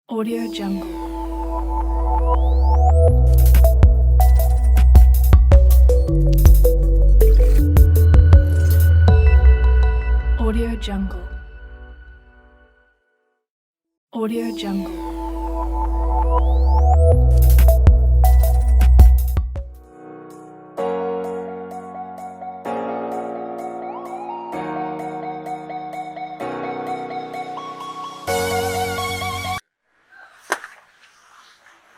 Audio Jungle. Audio Jungle. Audio Jungle.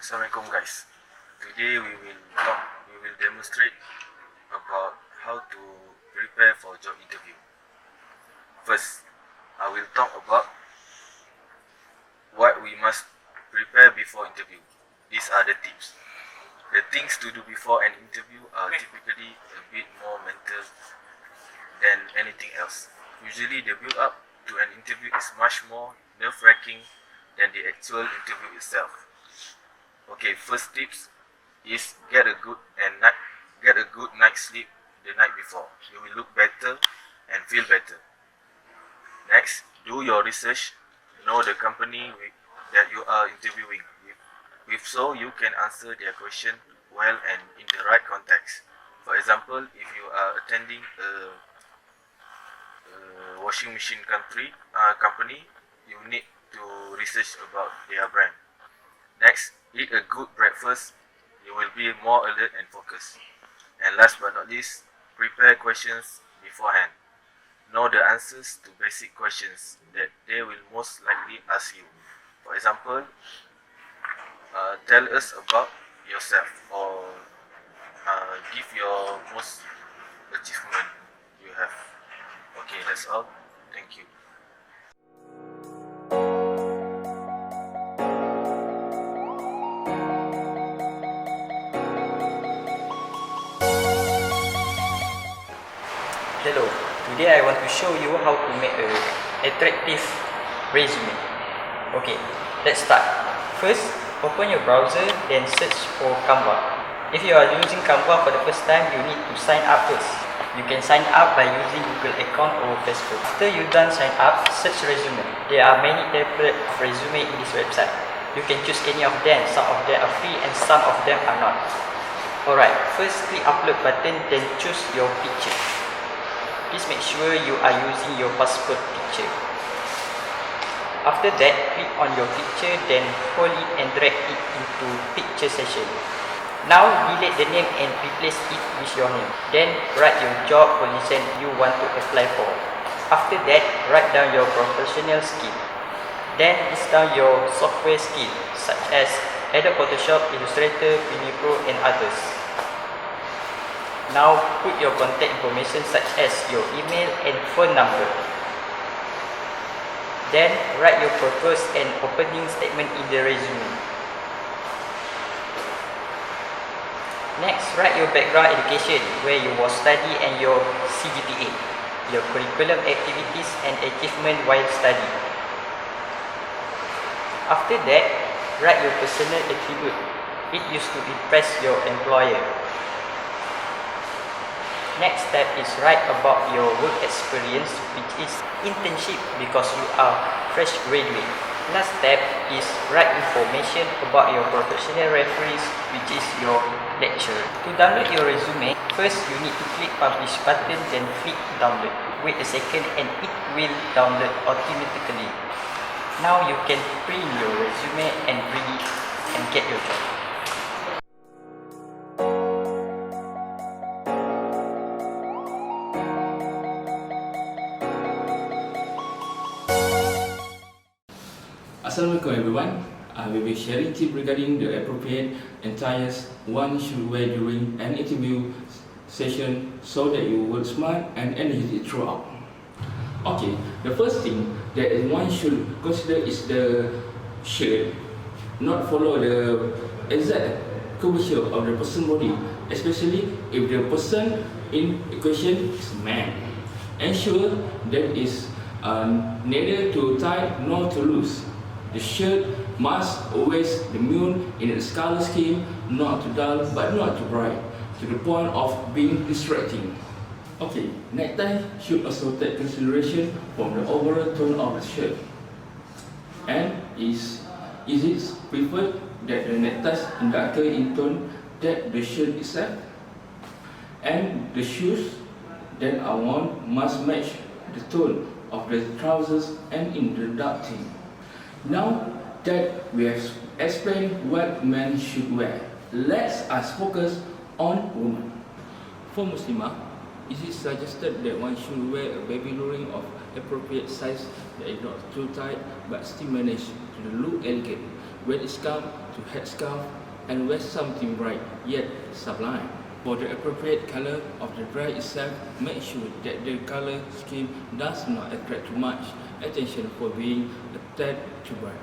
Assalamualaikum guys. Today we will demonstrate about how to prepare for job interview. First, I will talk about what we must prepare before interview. These are the tips. The things to do before an interview are typically a bit more mental than anything else. Usually the build up to an interview is much more nerve-wracking than the actual interview itself. Okay, first tips is get a good night's sleep the night before. You will look better and feel better. Next, do your research. Know the company that you are interviewing. If so, you can answer their question well and in the right context. For example, if you are attending a washing machine company, you need to research about their brand. Next, eat a good breakfast. You will be more alert and focused. And last but not least, prepare questions beforehand. Know the answers to basic questions that they will most likely ask you. For example, tell us about yourself or give your most achievement you have. Okay, that's all. Thank you. Hello, today I want to show you how to make an attractive resume. Okay, let's start. First, open your browser, then search for Canva. If you are using Canva for the first time, you need to sign up first. You can sign up by using Google account or Facebook. After you done sign up, search resume. There are many templates of resume in this website. You can choose any of them. Some of them are free and some of them are not. Alright, first click upload button, then choose your picture. Please make sure you are using your passport picture. After that, click on your picture, then hold it and drag it into picture section. Now, delete the name and replace it with your name. Then, write your job position you want to apply for. After that, write down your professional skill. Then, list down your software skill, such as Adobe Photoshop, Illustrator, Premiere Pro, and others. Now, put your contact information such as your email and phone number. Then, write your purpose and opening statement in the resume. Next, write your background education, where you will study and your CGPA, your curriculum activities and achievement while studying. After that, write your personal attribute. It used to impress your employer. Next step is write about your work experience, which is internship because you are fresh graduate. Last step is write information about your professional referees, which is your lecturer. To download your resume, first you need to click publish button, then click download. Wait a second and it will download automatically. Now you can print your resume and bring it and get your job. Assalamualaikum everyone. I will be sharing tips regarding the appropriate attires one should wear during an interview session so that you work smart and energetic throughout. Okay, the first thing that one should consider is the shirt. Not follow the exact curvature of the person's body, especially if the person in question is a man. Ensure that is neither too tight nor too loose. The shirt must always remain in its color scheme, not too dull but not too bright, to the point of being distracting. Okay, necktie should also take consideration from the overall tone of the shirt and is Is it preferred that the neckties is darker in tone than the shirt itself? And the shoes that are worn must match the tone of the trousers and in the dark theme. Now that we have explained what men should wear, let us focus on women. For Muslimah, it is suggested that one should wear a baby luring of appropriate size that is not too tight but still manage to look elegant when it comes to headscarf, and wear something bright yet sublime. For the appropriate color of the dress itself, make sure that the color scheme does not attract too much attention for being a tad too bright.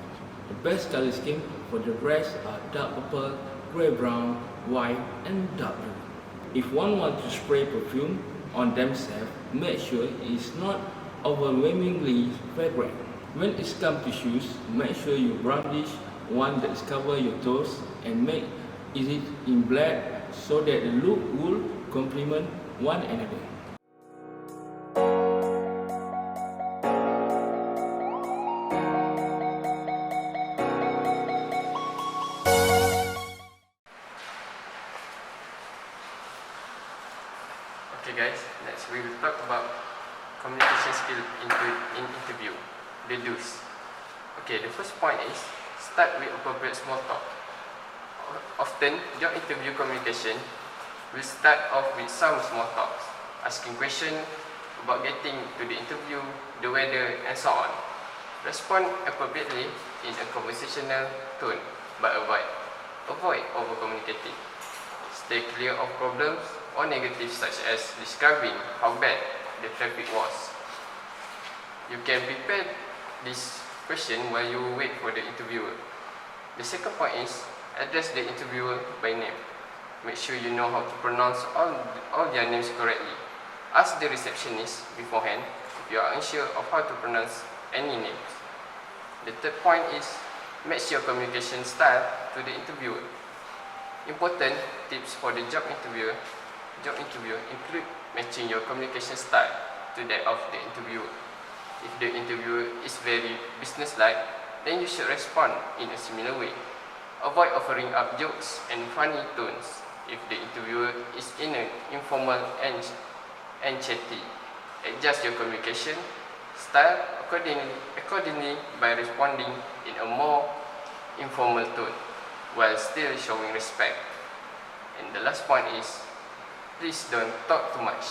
The best color scheme for the dress are dark purple, grey brown, white and dark blue. If one wants to spray perfume on themselves, make sure it is not overwhelmingly fragrant. When it comes to shoes, make sure you brownish one that covers your toes and make it in black so that the look will complement one another. Okay guys, next we will talk about communication skill in interview, the do's. Okay, the first point is start with appropriate small talk. Often, job interview communication will start off with some small talks, asking questions about getting to the interview, the weather and so on. Respond appropriately in a conversational tone, but avoid over-communicating. Stay clear of problems or negatives such as describing how bad the traffic was. You can prepare this question while you wait for the interviewer. The second point is address the interviewer by name. Make sure you know how to pronounce all their names correctly. Ask the receptionist beforehand if you are unsure of how to pronounce any names. The third point is match your communication style to the interviewer. Important tips for the job interview include matching your communication style to that of the interviewer. If the interviewer is very businesslike, then you should respond in a similar way. Avoid offering up jokes and funny tones if the interviewer is in an informal and chatty. Adjust your communication style accordingly by responding in a more informal tone while still showing respect. And the last point is, please don't talk too much.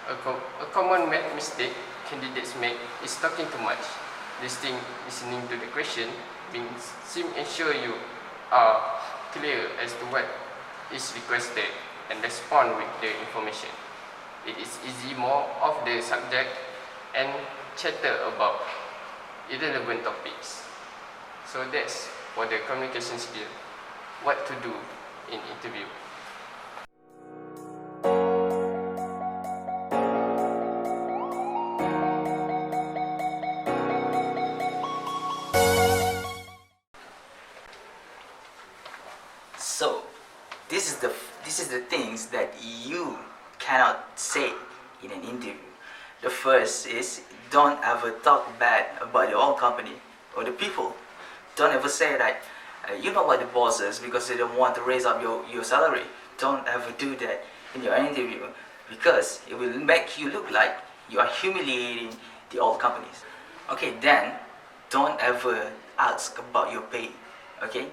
A common mistake candidates make is talking too much. Listening to the question means ensure you are clear as to what is requested and respond with the information. It is easy more of the subject and chatter about irrelevant topics. So that's for the communication skill, what to do in interview. So, this is the things that you cannot say in an interview. The first is don't ever talk bad about your own company or the people. Don't ever say that you know what the boss is because they don't want to raise up your salary. Don't ever do that in your interview because it will make you look like you are humiliating the old companies. Okay, then don't ever ask about your pay. Okay,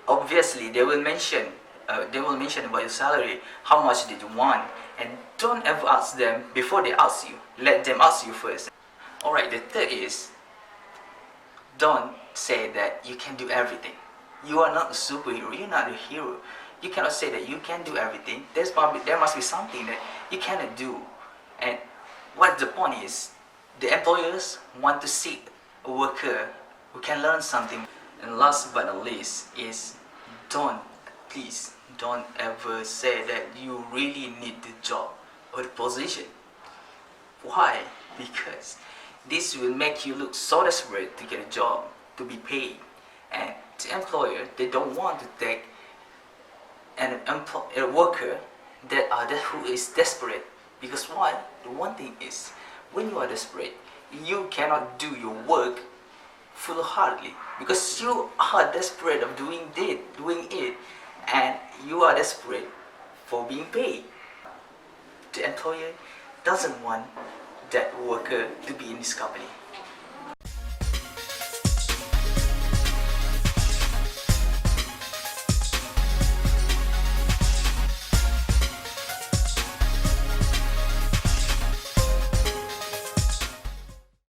obviously they will mention about your salary, how much did you want, and don't ever ask them before they ask you. Let them ask you first. Alright, the third is don't say that you can do everything. You are not a superhero, you're not a hero. You cannot say that you can do everything. There must be something that you cannot do. And what the point is, the employers want to see a worker who can learn something. And last but not least is please don't ever say that you really need the job or the position. Why? Because this will make you look so desperate to get a job, to be paid. And the employer, they don't want to take a worker who is desperate. Because why? The one thing is, when you are desperate, you cannot do your work full-heartedly because you are desperate of doing it, and you are desperate for being paid. The employer doesn't want that worker to be in this company.